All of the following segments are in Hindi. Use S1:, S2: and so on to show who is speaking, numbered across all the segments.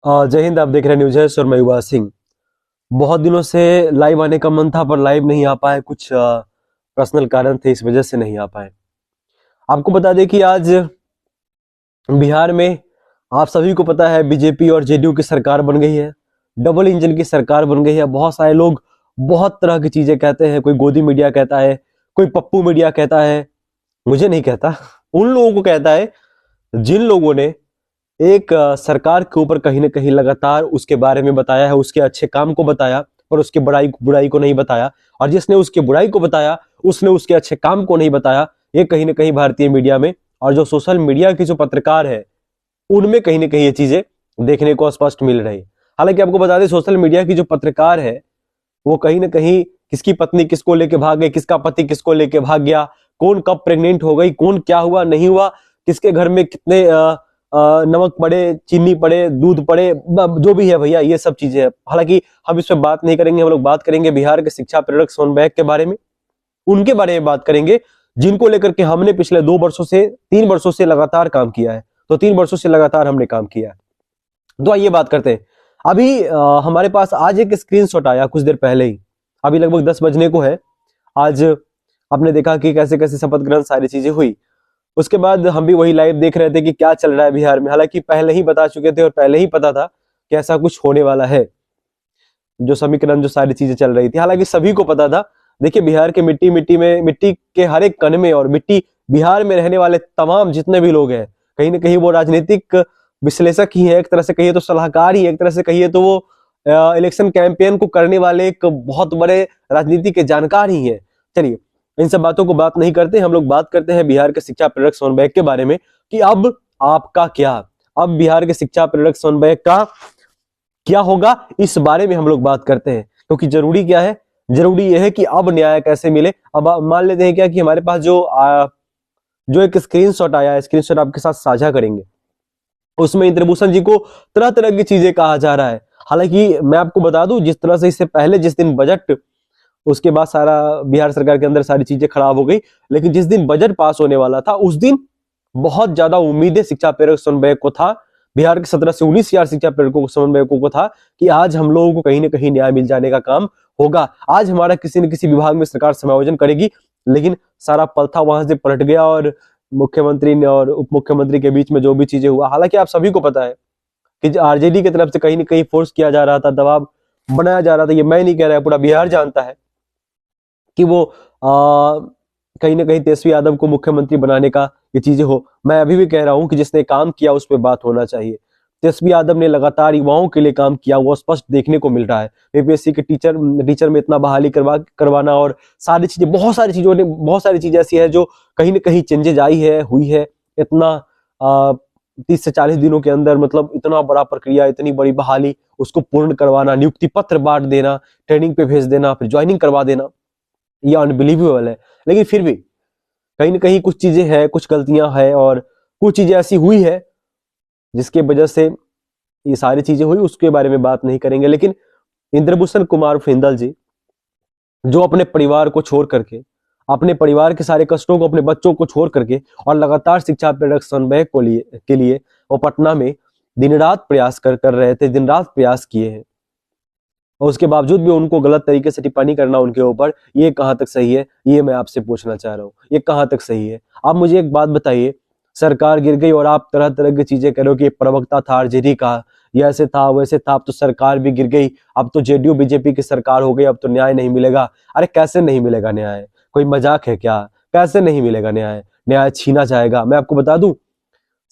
S1: जय हिंद। आप देख रहे हैं न्यूज है और मैं युवा सिंह। बहुत दिनों से लाइव आने का मन था पर लाइव नहीं आ पाए, कुछ पर्सनल कारण थे, इस वजह से नहीं आ पाए। आपको बता दें कि आज बिहार में आप सभी को पता है बीजेपी और जेडीयू की सरकार बन गई है, डबल इंजन की सरकार बन गई है। बहुत सारे लोग बहुत तरह की चीजें कहते हैं, कोई गोदी मीडिया कहता है, कोई पप्पू मीडिया कहता है, मुझे नहीं कहता, उन लोगों को कहता है जिन लोगों ने एक सरकार के ऊपर कहीं ना कहीं लगातार उसके बारे में बताया है, उसके अच्छे काम को बताया पर उसके बुराई को नहीं बताया, और जिसने उसके बुराई को बताया उसने उसके अच्छे काम को नहीं बताया। ये कहीं ना कहीं भारतीय मीडिया में और जो सोशल मीडिया के जो पत्रकार है उनमें कहीं ना कहीं ये चीजें देखने को स्पष्ट मिल रही। हालांकि आपको बता दें सोशल मीडिया की जो पत्रकार है वो कहीं ना कहीं किसकी पत्नी किसको लेके भाग गई, किसका पति किसको लेके भाग गया, कौन कब प्रेग्नेंट हो गई, कौन क्या हुआ नहीं हुआ, किसके घर में कितने नमक पड़े, चीनी पड़े, दूध पड़े, जो भी है भैया, ये सब चीजें हैं। हालांकि हम इस पर बात नहीं करेंगे, हम लोग बात करेंगे बिहार के शिक्षा प्रेरक सोन बैग के बारे में, उनके बारे में बात करेंगे जिनको लेकर के हमने पिछले 3 वर्षों से लगातार काम किया है। तो 3 वर्षों से लगातार हमने काम किया है। तो आइए बात करते हैं। अभी हमारे पास आज एक स्क्रीनशॉट आया कुछ देर पहले ही, अभी लगभग 10 बजने को है। आज आपने देखा कि कैसे कैसे शपथ ग्रहण सारी चीजें हुई। उसके बाद हम भी वही लाइव देख रहे थे कि क्या चल रहा है बिहार में। हालांकि पहले ही बता चुके थे और पहले ही पता था कि ऐसा कुछ होने वाला है, जो समीकरण जो सारी चीजें चल रही थी, हालांकि सभी को पता था। देखिए बिहार के मिट्टी के हर एक कण में और बिहार में रहने वाले तमाम जितने भी लोग हैं कहीं ना कहीं वो राजनीतिक विश्लेषक ही है, एक तरह से कहिए तो सलाहकार ही है, एक तरह से कहिए तो वो इलेक्शन कैंपेन को करने वाले एक बहुत बड़े राजनीति के जानकार ही है। चलिए इन सब बातों को बात नहीं करते, हम लोग बात करते हैं बिहार के शिक्षा प्रेरक सोन बैग के बारे में कि अब आपका क्या, अब बिहार के शिक्षा प्रेरक सोन बैग का क्या होगा, इस बारे में हम लोग बात करते हैं। क्योंकि जरूरी क्या है, जरूरी यह है कि अब न्याय कैसे मिले। अब मान लेते हैं क्या कि हमारे पास जो एक स्क्रीनशॉट आया है, स्क्रीनशॉट आपके साथ साझा करेंगे, उसमें इंद्रभूषण जी को तरह तरह की चीजें कहा जा रहा है। हालांकि मैं आपको बता दूं जिस तरह से इससे पहले जिस दिन बजट, उसके बाद सारा बिहार सरकार के अंदर सारी चीजें खराब हो गई, लेकिन जिस दिन बजट पास होने वाला था उस दिन बहुत ज्यादा उम्मीदें शिक्षा प्रेरक सोन बैग को था, बिहार के 17 से 19 हजार शिक्षा प्रेरकों को सोन बैग को था कि आज हम लोगों को कहीं ना कहीं न्याय मिल जाने का काम होगा, आज हमारा किसी न किसी विभाग में सरकार समायोजन करेगी। लेकिन सारा पलथा वहां से पलट गया और मुख्यमंत्री ने और उप मुख्यमंत्री के बीच में जो भी चीजें हुआ, हालांकि आप सभी को पता है कि आरजेडी की तरफ से कहीं ना कहीं फोर्स किया जा रहा था, दबाव बनाया जा रहा था। ये मैं नहीं कह रहा, पूरा बिहार जानता है कि वो कहीं ना कहीं तेजस्वी यादव को मुख्यमंत्री बनाने का ये चीजें हो। मैं अभी भी कह रहा हूं कि जिसने काम किया उस पर बात होना चाहिए। तेजस्वी यादव ने लगातार युवाओं के लिए काम किया, वो स्पष्ट देखने को मिल रहा है। यूपीएससी के टीचर में इतना बहाली करवाना और सारी चीजें, बहुत सारी चीजें ऐसी है जो कहीं ना कहीं चेंजेज हुई है। इतना 30 से 40 दिनों के अंदर, मतलब इतना बड़ा प्रक्रिया, इतनी बड़ी बहाली, उसको पूर्ण करवाना, नियुक्ति पत्र बांट देना, ट्रेनिंग पे भेज देना, फिर ज्वाइनिंग करवा देना, ये अनबिलीवेबल है। लेकिन फिर भी कहीं ना कहीं कुछ चीजें हैं, कुछ गलतियां हैं और कुछ चीजें ऐसी हुई है जिसके वजह से ये सारी चीजें हुई, उसके बारे में बात नहीं करेंगे। लेकिन इंद्रभूषण कुमार हिंदल जी जो अपने परिवार को छोड़ करके, अपने परिवार के सारे कष्टों को, अपने बच्चों को छोड़ करके और लगातार शिक्षा प्रेरक सोन बैग के लिए वो पटना में दिन रात प्रयास कर रहे थे, दिन रात प्रयास किए हैं, और उसके बावजूद भी उनको गलत तरीके से टिप्पणी करना उनके ऊपर, ये कहां तक सही है, ये मैं आपसे पूछना चाह रहा हूँ, ये कहां तक सही है। आप मुझे एक बात बताइए, सरकार गिर गई और आप तरह तरह की चीजें कह रहे हो कि प्रवक्ता था आरजेडी का, ये ऐसे था वैसे था, अब तो सरकार भी गिर गई, अब तो जेडीयू बीजेपी की सरकार हो गई, अब तो न्याय नहीं मिलेगा। अरे कैसे नहीं मिलेगा न्याय, कोई मजाक है क्या? कैसे नहीं मिलेगा न्याय? न्याय छीना जाएगा। मैं आपको बता दूं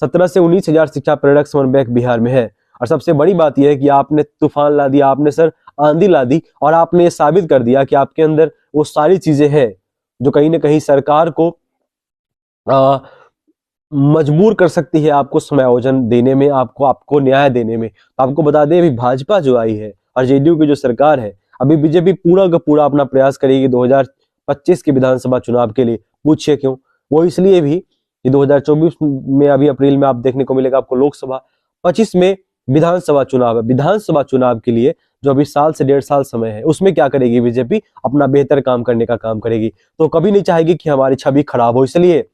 S1: 17 से 19 हजार शिक्षा प्रेरक सोन बैग बिहार में है, और सबसे बड़ी बात यह है कि आपने तूफान ला दिया, आपने सर आंधी ला दी, और आपने ये साबित कर दिया कि आपके अंदर वो सारी चीजें हैं जो कहीं ना कहीं सरकार को मजबूर कर सकती है आपको समायोजन देने में, आपको न्याय देने में। तो आपको बता दें अभी भाजपा जो आई है और जेडीयू की जो सरकार है, अभी बीजेपी पूरा का पूरा अपना प्रयास करेगी 2025 के विधानसभा चुनाव के लिए। पूछिए क्यों? वो इसलिए भी कि 2024 में अभी अप्रैल में आप देखने को मिलेगा आपको लोकसभा, 25 में विधानसभा चुनाव है। विधानसभा चुनाव के लिए जो अभी साल से 1.5 साल समय है, उसमें क्या करेगी बीजेपी? अपना बेहतर काम करने का काम करेगी। तो कभी नहीं चाहेगी कि हमारी छवि खराब हो, इसलिए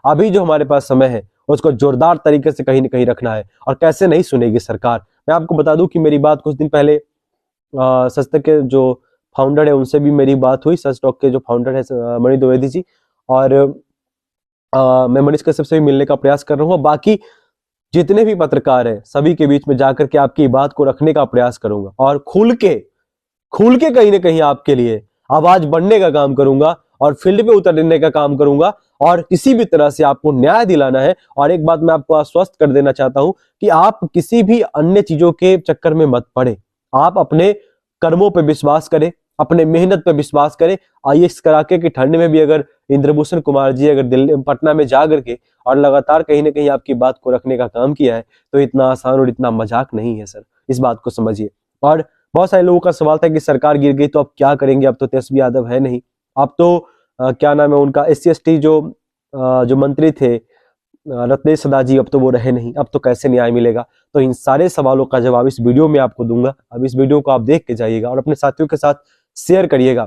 S1: अभी जो हमारे पास समय है उसको जोरदार तरीके से कहीं ना कहीं रखना है। और कैसे नहीं सुनेगी सरकार, मैं आपको बता दूं कि मेरी बात कुछ दिन पहले सच तक के जो फाउंडर है उनसे भी मेरी बात हुई, सच टॉक के जो फाउंडर है मनीष द्विवेदी जी, और मैं मनीष कश्यप से भी मिलने का प्रयास कर रहा हूँ। बाकी जितने भी पत्रकार हैं सभी के बीच में जाकर के आपकी बात को रखने का प्रयास करूंगा और खुल के कहीं ना कहीं आपके लिए आवाज बढ़ने का काम करूंगा और फील्ड पे उतरने का काम करूंगा और किसी भी तरह से आपको न्याय दिलाना है। और एक बात मैं आपको आश्वस्त कर देना चाहता हूं कि आप किसी भी अन्य चीजों के चक्कर में मत पड़े। आप अपने कर्मों पे विश्वास करें, अपने मेहनत पे विश्वास करें। आईएएस करा के ठंड में भी अगर इंद्रभूषण कुमार जी अगर दिल्ली पटना में जा करके और लगातार कहीं ना कहीं आपकी बात को रखने का काम किया है तो इतना आसान और इतना मजाक नहीं है सर, इस बात को समझिए। और बहुत सारे लोगों का सवाल था कि सरकार गिर गई तो अब क्या करेंगे, अब तो तेजस्वी यादव है नहीं, अब तो क्या नाम है उनका SC/ST जो मंत्री थे रत्नेश सदा जी, अब तो वो रहे नहीं, अब तो कैसे न्याय मिलेगा। तो इन सारे सवालों का जवाब इस वीडियो में आपको दूंगा। अब इस वीडियो को आप देख के जाइएगा और अपने साथियों के साथ शेयर करिएगा।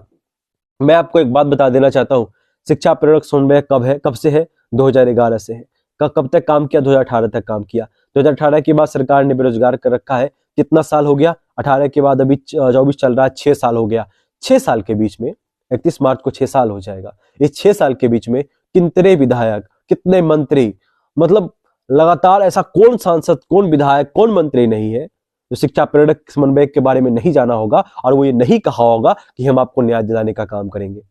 S1: मैं आपको एक बात बता देना चाहता हूँ, शिक्षा प्रेरक समन्वयक कब से है? 2011 से है। कब तक काम किया? 2018 तक काम किया। 2018 के बाद सरकार ने बेरोजगार कर रखा है। कितना साल हो गया? 18 के बाद अभी 24 चल रहा है, 6 साल हो गया। 6 साल के बीच में 31 मार्च को 6 साल हो जाएगा। इस 6 साल के बीच में कितने विधायक, कितने मंत्री, मतलब लगातार ऐसा कौन सांसद, कौन विधायक, कौन मंत्री नहीं है जो शिक्षा प्रेरक समन्वयक के बारे में नहीं जाना होगा और वो ये नहीं कहा होगा कि हम आपको न्याय दिलाने का काम करेंगे।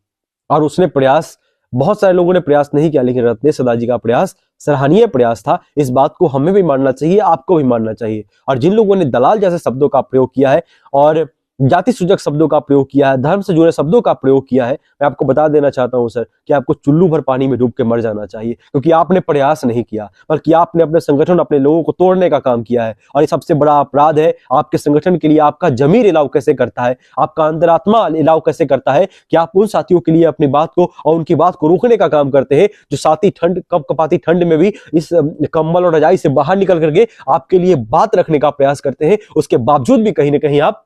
S1: और उसने प्रयास, बहुत सारे लोगों ने प्रयास नहीं किया, लेकिन रत्नेश सदा जी का प्रयास सराहनीय प्रयास था। इस बात को हमें भी मानना चाहिए, आपको भी मानना चाहिए। और जिन लोगों ने दलाल जैसे शब्दों का प्रयोग किया है और जाति सूचक शब्दों का प्रयोग किया है, धर्म से जुड़े शब्दों का प्रयोग किया है, मैं आपको बता देना चाहता हूं सर कि आपको चुल्लू भर पानी में डूब के मर जाना चाहिए, क्योंकि आपने प्रयास नहीं किया बल्कि आपने अपने संगठन, अपने लोगों को तोड़ने का काम किया है। और ये सबसे बड़ा अपराध है आपके संगठन के लिए। आपका जमीर इलाव कैसे करता है, आपका अंतरात्मा इलाव कैसे करता है कि आप उन साथियों के लिए अपनी बात को और उनकी बात को रोकने का काम करते हैं जो साथी कपकपाती ठंड में भी इस कंबल और रजाई से बाहर निकल करके आपके लिए बात रखने का प्रयास करते हैं। उसके बावजूद भी कहीं ना कहीं आप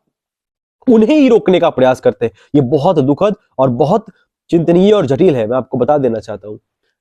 S1: उन्हें ही रोकने का प्रयास करते हैं। ये बहुत दुखद और बहुत चिंतनीय और जटिल है। मैं आपको बता देना चाहता हूं,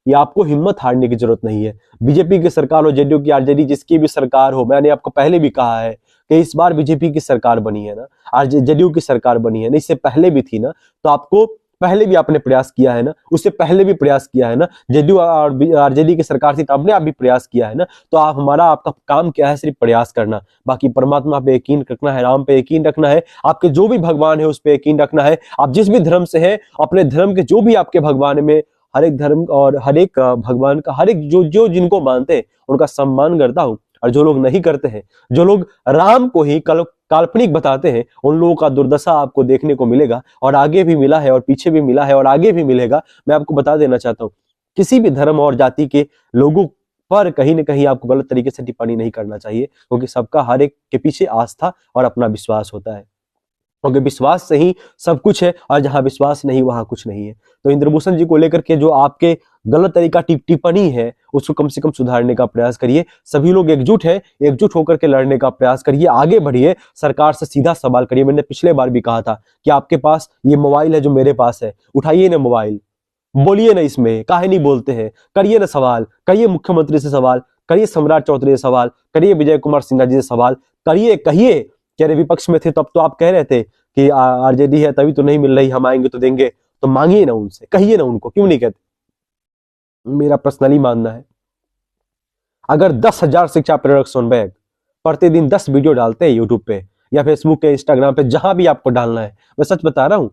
S1: ये आपको हिम्मत हारने की जरूरत नहीं है। बीजेपी की सरकार हो, जेडीयू की, आरजेडी, जिसकी भी सरकार हो, मैंने आपको पहले भी कहा है कि इस बार बीजेपी की सरकार बनी है ना, जेडीयू की सरकार बनी है ना, इससे पहले भी थी ना, तो आपको पहले भी आपने प्रयास किया है ना, उससे पहले भी प्रयास किया है ना। जेडीयू और आरजेडी की सरकार थी तब ने आप भी प्रयास किया है ना। तो आप आपका काम क्या है? सिर्फ प्रयास करना। बाकी परमात्मा पे यकीन रखना है, राम पे यकीन रखना है, आपके जो भी भगवान है उस पे यकीन रखना है। आप जिस भी धर्म से हैं, अपने धर्म के जो भी आपके भगवान में, हर एक धर्म और हर एक भगवान का, हर एक जो जिनको मानते हैं उनका सम्मान करता हूं। और जो लोग नहीं करते हैं, जो लोग राम को ही काल्पनिक बताते हैं, उन लोगों का दुर्दशा आपको देखने को मिलेगा। और आगे भी मिला है और पीछे भी मिला है और आगे भी मिलेगा। मैं आपको बता देना चाहता हूं, किसी भी धर्म और जाति के लोगों पर कहीं ना कहीं आपको गलत तरीके से टिप्पणी नहीं करना चाहिए, क्योंकि सबका हर एक के पीछे आस्था और अपना विश्वास होता है। क्योंकि विश्वास से ही सब कुछ है और जहां विश्वास नहीं वहां कुछ नहीं है। तो इंद्रभूषण जी को लेकर के जो आपके गलत तरीका टिप्पणी है उसको कम से कम सुधारने का प्रयास करिए। सभी लोग एकजुट है, एकजुट होकर के लड़ने का प्रयास करिए, आगे बढ़िए, सरकार से सीधा सवाल करिए। मैंने पिछले बार भी कहा था कि आपके पास ये मोबाइल है जो मेरे पास है, उठाइए ना मोबाइल, बोलिए ना, इसमें काहे नहीं बोलते हैं, करिए ना सवाल, करिए मुख्यमंत्री से सवाल, करिए सम्राट चौधरी से सवाल, करिए विजय कुमार सिन्हा जी से सवाल करिए। कहिए कि अरे विपक्ष में थे तब तो आप कह रहे थे कि आरजेडी है तभी तो नहीं मिल रही, हम आएंगे तो देंगे, तो मांगिए ना उनसे, कहिए ना उनको, क्यों नहीं कहते? मेरा पर्सनली मानना है, अगर 10,000 शिक्षा प्रेरक समन्वयक प्रतिदिन 10 वीडियो डालते हैं यूट्यूब पे या फेसबुक पे, इंस्टाग्राम पे, जहां भी आपको डालना है, मैं सच बता रहा हूं,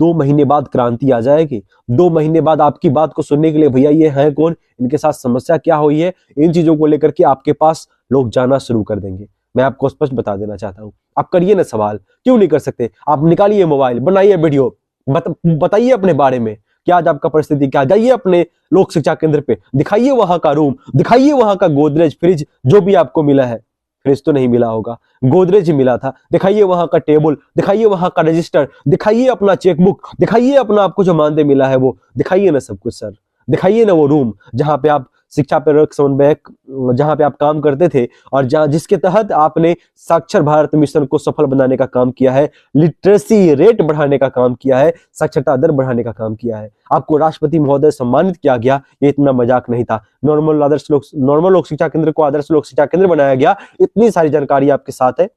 S1: 2 महीने बाद क्रांति आ जाएगी। 2 महीने बाद आपकी बात को सुनने के लिए, भैया ये है कौन, इनके साथ समस्या क्या हुई है, इन चीजों को लेकर के आपके पास लोग जाना शुरू कर देंगे। मैं आपको स्पष्ट बता देना चाहता हूं, आप करिए ना सवाल, क्यों नहीं कर सकते? आप निकालिए मोबाइल, बनाइए वीडियो, बताइए अपने बारे में क्या आज आपका परिस्थिति क्या, जाइए अपने लोक शिक्षा केंद्र पे, दिखाइए वहां का रूम, दिखाइए वहां का गोदरेज, फ्रिज, जो भी आपको मिला है, फ्रिज तो नहीं मिला होगा, गोदरेज ही मिला था, दिखाइए वहां का टेबल, दिखाइए वहां का रजिस्टर, दिखाइए अपना चेकबुक, दिखाइए अपना आपको जो मानदेय मिला है वो दिखाइए ना सब कुछ सर। दिखाइए ना वो रूम जहां पे आप शिक्षा प्रेरक समन्वयक, जहां पे आप काम करते थे और जहां जिसके तहत आपने साक्षर भारत मिशन को सफल बनाने का काम किया है, लिटरेसी रेट बढ़ाने का काम किया है, साक्षरता दर बढ़ाने का काम किया है। आपको राष्ट्रपति महोदय सम्मानित किया गया, ये इतना मजाक नहीं था। नॉर्मल लोक शिक्षा केंद्र को आदर्श लोक शिक्षा केंद्र बनाया गया। इतनी सारी जानकारी आपके साथ है,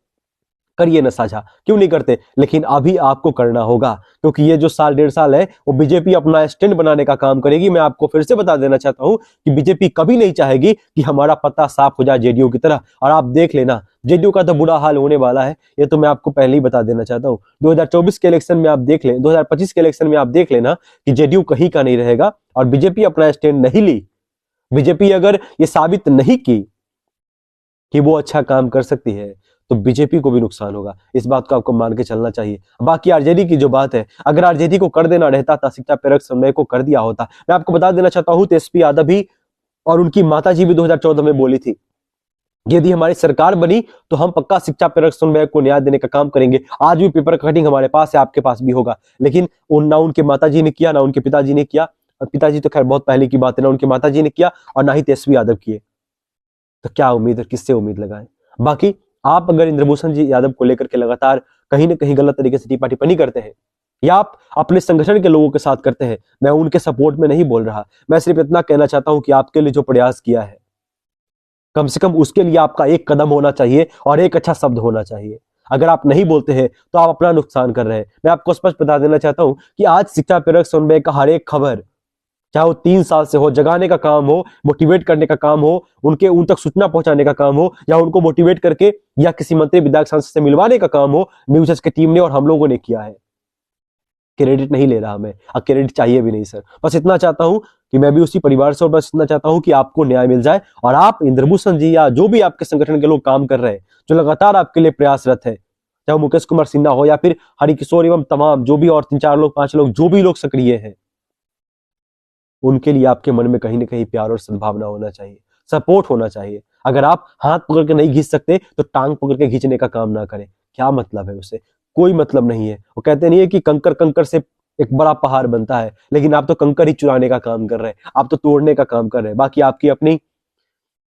S1: करिए ना साझा, क्यों नहीं करते? लेकिन अभी आपको करना होगा, क्योंकि ये जो साल 1.5 साल है वो बीजेपी अपना स्टैंड बनाने का काम करेगी। मैं आपको फिर से बता देना चाहता हूं कि बीजेपी कभी नहीं चाहेगी कि हमारा पत्ता साफ हो जाए जेडीयू की तरह। और आप देख लेना, जेडीयू का तो बुरा हाल होने वाला है, ये तो मैं आपको पहले ही बता देना चाहता हूं। 2024 के इलेक्शन में आप देख लें, 2025 के इलेक्शन में आप देख लेना कि जेडीयू कहीं का नहीं रहेगा। और बीजेपी अपना स्टैंड नहीं ली, बीजेपी अगर ये साबित नहीं की कि वो अच्छा काम कर सकती है, तो बीजेपी को भी नुकसान होगा। इस बात को आपको मान के चलना चाहिए। बाकी आरजेडी की जो बात है, अगर आरजेडी को कर देना रहता था, शिक्षा प्रेरक समन्वय को कर दिया होता। मैं आपको बता देना चाहता हूं, तेजस्वी यादव भी और उनकी माता जी भी 2014 में बोली थी, यदि हमारी सरकार बनी तो हम पक्का शिक्षा प्रेरक समन्वय को न्याय देने का काम करेंगे। आज भी पेपर कटिंग हमारे पास है, आपके पास भी होगा। लेकिन ना उनके माताजी ने किया, ना उनके पिताजी ने किया। पिताजी तो खैर बहुत पहले की बात है, ना उनके माताजी ने किया और ना ही तेजस्वी यादव किए। तो क्या उम्मीद है, किससे उम्मीद लगाएं? बाकी आप अगर इंद्रभूषण जी यादव को लेकर के लगातार कहीं ना कहीं गलत तरीके से टीपा टिप्पणी करते हैं या आप अपने संगठन के लोगों के साथ करते हैं, मैं उनके सपोर्ट में नहीं बोल रहा। मैं सिर्फ इतना कहना चाहता हूं कि आपके लिए जो प्रयास किया है, कम से कम उसके लिए आपका एक कदम होना चाहिए और एक अच्छा शब्द होना चाहिए। अगर आप नहीं बोलते हैं तो आप अपना नुकसान कर रहे हैं। मैं आपको स्पष्ट बता देना चाहता हूं कि आज शिक्षा प्रेरक समन्वय का हर एक खबर, चाहे वो 3 साल से हो, जगाने का काम हो, मोटिवेट करने का काम हो, उन तक सूचना पहुंचाने का काम हो, या उनको मोटिवेट करके या किसी मंत्री विधायक सांसद से मिलवाने का काम हो, न्यूज की टीम ने और हम लोगों ने किया है। क्रेडिट नहीं ले रहा मैं, और क्रेडिट चाहिए भी नहीं सर। बस इतना चाहता हूं कि मैं भी उसी परिवार से, और बस इतना चाहता हूं कि आपको न्याय मिल जाए और आप इंद्रभूषण जी या जो भी आपके संगठन के लोग काम कर रहे हैं, जो लगातार आपके लिए प्रयासरत है, चाहे वो मुकेश कुमार सिन्हा हो या फिर हरिकिशोर एवं तमाम जो भी और 3-4 लोग 5 लोग जो भी लोग सक्रिय हैं, उनके लिए आपके मन में कहीं ना कहीं प्यार और सद्भावना होना चाहिए, सपोर्ट होना चाहिए। अगर आप हाथ पकड़ के नहीं खींच सकते तो टांग पकड़ के खींचने का काम ना करें। क्या मतलब है उससे? कोई मतलब नहीं है। वो कहते नहीं है कि कंकर कंकर से एक बड़ा पहाड़ बनता है, लेकिन आप तो कंकर ही चुराने का काम कर रहे हैं, आप तो तोड़ने का काम कर रहे हैं। बाकी आपकी अपनी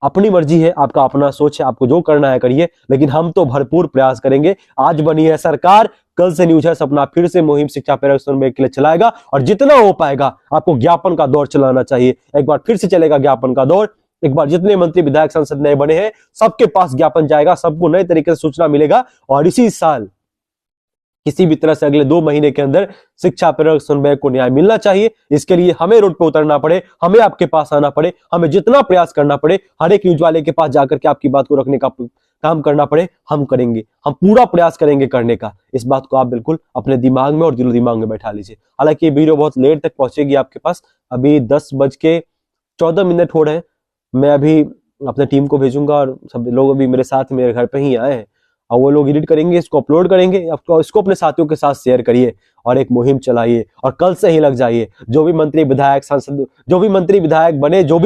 S1: अपनी मर्जी है, आपका अपना सोच है, आपको जो करना है करिए, लेकिन हम तो भरपूर प्रयास करेंगे। आज बनी है सरकार, कल से न्यूज है सपना फिर से मुहिम शिक्षा प्रेरक समन्वय के लिए चलाएगा और जितना हो पाएगा आपको ज्ञापन का दौर चलाना चाहिए। एक बार फिर से चलेगा ज्ञापन का दौर। एक बार जितने मंत्री विधायक सांसद नए बने हैं सबके पास ज्ञापन जाएगा, सबको नए तरीके से सूचना मिलेगा और इसी साल किसी भी तरह से अगले 2 महीने के अंदर शिक्षा प्रेरक समन्वय को न्याय मिलना चाहिए। इसके लिए हमें रोड पे उतरना पड़े, हमें आपके पास आना पड़े, हमें जितना प्रयास करना पड़े, हर एक न्यूज वाले के पास जाकर के आपकी बात को रखने का काम करना पड़े, हम करेंगे। हम पूरा प्रयास करेंगे करने का। इस बात को आप बिल्कुल अपने दिमाग में और दिलो दिमाग में बैठा लीजिए। हालांकि ये वीडियो बहुत लेट तक पहुंचेगी आपके पास, अभी 10:14 हो रहे हैं। मैं अभी अपने टीम को भेजूंगा और सब लोग अभी मेरे साथ मेरे घर पे ही आए हैं और वो लोग एडिट करेंगे, इसको अपलोड करेंगे। इसको अपने साथियों के साथ शेयर करिए और एक मुहिम चलाइए और कल से ही लग जाइए। जो भी मंत्री विधायक सांसद, जो भी मंत्री विधायक बने, जो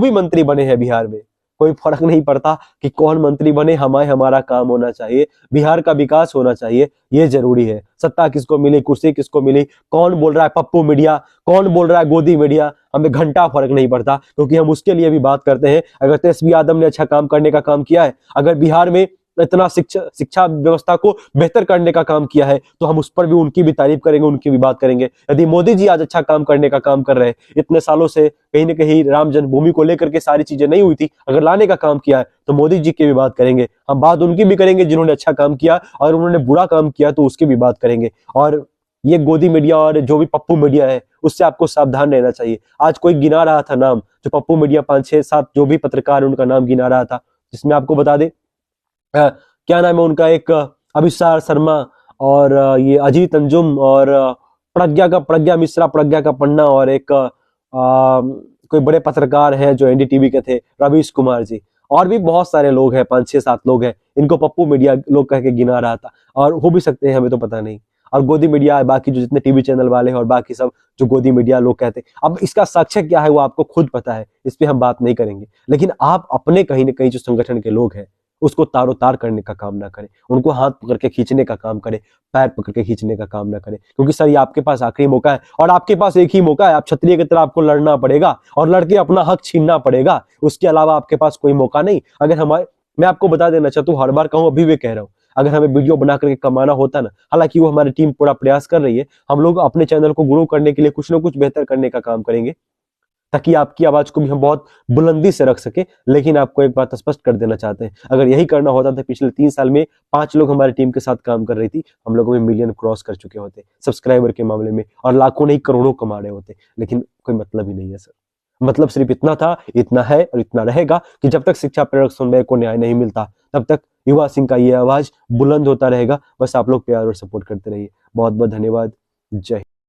S1: भी मंत्री बने हैं बिहार में, कोई फर्क नहीं पड़ता कि कौन मंत्री बने, हमारा काम होना चाहिए, बिहार का विकास होना चाहिए, ये जरूरी है। सत्ता किसको मिली, कुर्सी किसको मिली, कौन बोल रहा है पप्पू मीडिया, कौन बोल रहा है गोदी मीडिया, हमें घंटा फर्क नहीं पड़ता, क्योंकि हम उसके लिए भी बात करते हैं। अगर तेजस्वी यादव ने अच्छा काम करने का काम किया है, अगर बिहार में इतना शिक्षा व्यवस्था को बेहतर करने का काम किया है, तो हम उस पर भी उनकी भी तारीफ करेंगे, उनकी भी बात करेंगे। यदि मोदी जी आज अच्छा काम करने का काम कर रहे हैं, इतने सालों से कहीं ना कहीं राम जन्मभूमि को लेकर के सारी चीजें नहीं हुई थी, अगर लाने का काम किया है तो मोदी जी की भी बात करेंगे। हम बात उनकी भी करेंगे जिन्होंने अच्छा काम किया, और उन्होंने बुरा काम किया तो उसकी भी बात करेंगे। और ये गोदी मीडिया और जो भी पप्पू मीडिया है, उससे आपको सावधान रहना चाहिए। आज कोई गिना रहा था नाम, जो पप्पू मीडिया 5-6-7 जो भी पत्रकार उनका नाम गिना रहा था, जिसमें आपको बता दे क्या नाम है उनका, एक अभिसार शर्मा और ये अजीत अंजुम और प्रज्ञा मिश्रा, प्रज्ञा का पन्ना, और एक कोई बड़े पत्रकार हैं जो एनडीटीवी के थे, रवीश कुमार जी, और भी बहुत सारे लोग हैं, 5-6-7 लोग हैं। इनको पप्पू मीडिया लोग कह के गिना रहा था, और हो भी सकते हैं, हमें तो पता नहीं। और गोदी मीडिया, बाकी जो जितने टीवी चैनल वाले हैं और बाकी सब जो गोदी मीडिया लोग कहते हैं, अब इसका साक्ष्य क्या है वो आपको खुद पता है, इस पे हम बात नहीं करेंगे। लेकिन आप अपने कहीं ना कहीं जो संगठन के लोग हैं उसको तारो तार करने का काम ना करें, उनको हाथ पकड़ के खींचने का काम करें, पैर पकड़ के खींचने का काम ना करें। क्योंकि सर ये आपके पास आखिरी मौका है और आपके पास एक ही मौका है। आप क्षत्रिय की तरह आपको लड़ना पड़ेगा और लड़के अपना हक छीनना पड़ेगा। उसके अलावा आपके पास कोई मौका नहीं। अगर हमारे, मैं आपको बता देना चाहता हूँ, हर बार कहूँ, अभी भी कह रहा हूँ, अगर हमें वीडियो बना करके कमाना होता ना, हालांकि वो हमारी टीम पूरा प्रयास कर रही है, हम लोग अपने चैनल को ग्रो करने के लिए कुछ ना कुछ बेहतर करने का काम करेंगे ताकि आपकी आवाज को भी हम बहुत बुलंदी से रख सके। लेकिन आपको एक बात स्पष्ट कर देना चाहते हैं, अगर यही करना होता तो पिछले 3 साल में 5 लोग हमारी टीम के साथ काम कर रही थी, हम लोग में मिलियन क्रॉस कर चुके होते सब्सक्राइबर के मामले में, और लाखों नहीं करोड़ों कमा रहे होते। लेकिन कोई मतलब ही नहीं है सर। मतलब सिर्फ इतना था, इतना है और इतना रहेगा कि जब तक शिक्षा प्रेरक सुनवाई को न्याय नहीं मिलता तब तक युवा सिंह का ये आवाज बुलंद होता रहेगा। बस आप लोग प्यार और सपोर्ट करते रहिए। बहुत बहुत धन्यवाद। जय हिंद।